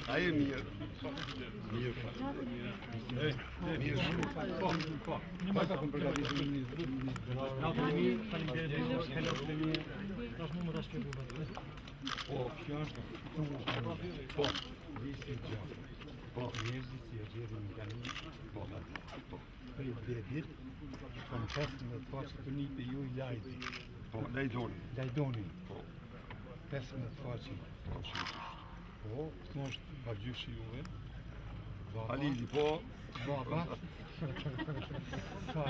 Ai e mirë. Mirë. Mirë. Po. Një marka kom përgatitur një Po, kjo është Po, visi gjatë. Po, njerëzit si e gjerën nga një Për i dedit, kom 15 faqe të një për ju i lajdi. Po, Lajdoni. Po. 15 faqe. Po, këto është bagjyshi juve. Alili, po. Baba. Po,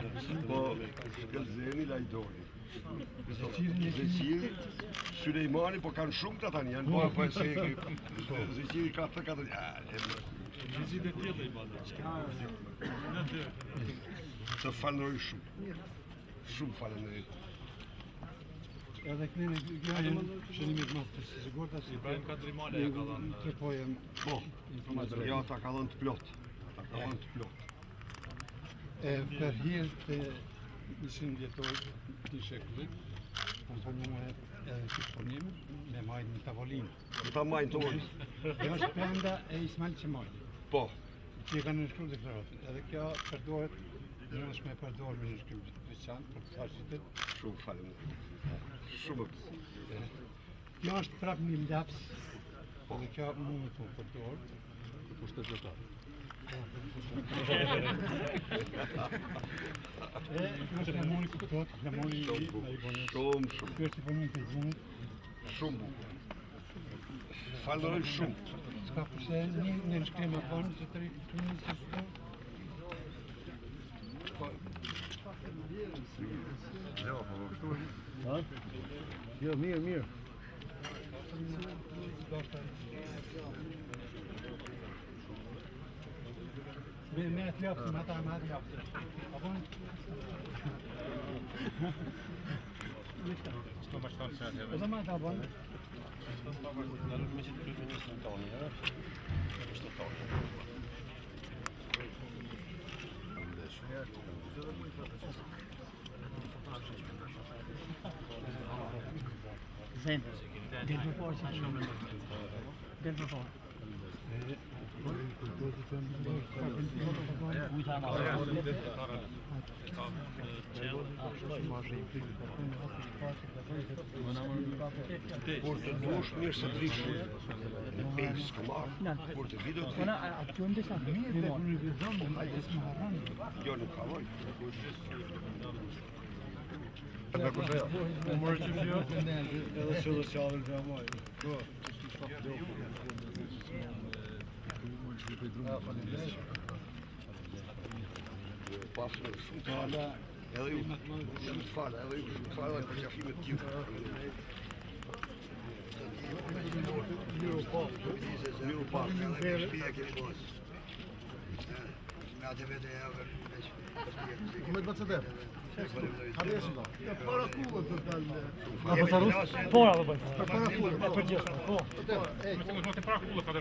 Shkëllzeni, Lajdoni. Zeqiri, Sulejmani, po kanë shumë të tani, janë po e se Zeqiri ka të katër. Vizit e tjetë i bada. Të falenderoj shumë. Shumë falenderoj. edhe kënene janë shënimit mas të sigurta si Ibrahim Kadrimale ja ka dhënë. Trepojem Po, ja ta ka dhënë të plot. Për hir të 100 vjetor të shekullit, komponuar edhe shqiptonim me majnë në tavolinë. Ta majnë tonë. Dhe është planda e Ismail Qemali, Po, që e kanë nënshkruar deklaratën. Edhe kjo përdoret, nësh me përdorë me nënshkrim të veçantë për të faqitet. shumë falenderoj. Shumë. Kjo është prap një laps, edhe kjo mund të përdorë për pushtetetar. Është flamoni kuptohet, flamoni i bonus. Shumë. Ky është flamoni të zinit. Shumë bukur. Falenderoj shumë. Ska përse një nënshkrim e konë që të rritë të një të shtu. Jo, mirë. Me atë ljapë, me atë ljapë. Apo në? Sto më shtonë se atë O dhe me atë apo në? Zen, del për forë që shumë. Del për forë. Por të dush mirë se të vish në pejtë s'këmarë, por të video të Ona, atë që ndë sa mirë, Në vizon, hajde s'më harranë. jo nuk ka voj. Umër që fjo? Edhe që dhe qalën të amaj. Pasme shumë të falë, edhe ju shumë të falë, edhe për qafimet tjë. Miru pak, edhe për shpija ke shos. Me atë vete e avër. Come të bacëtem? Habesim da. Para kullë të dalë. Apo sa rusë? Por, apo bëjtë. Para kullë. Për gjithë, po. Ej, Mos të pra kullë ka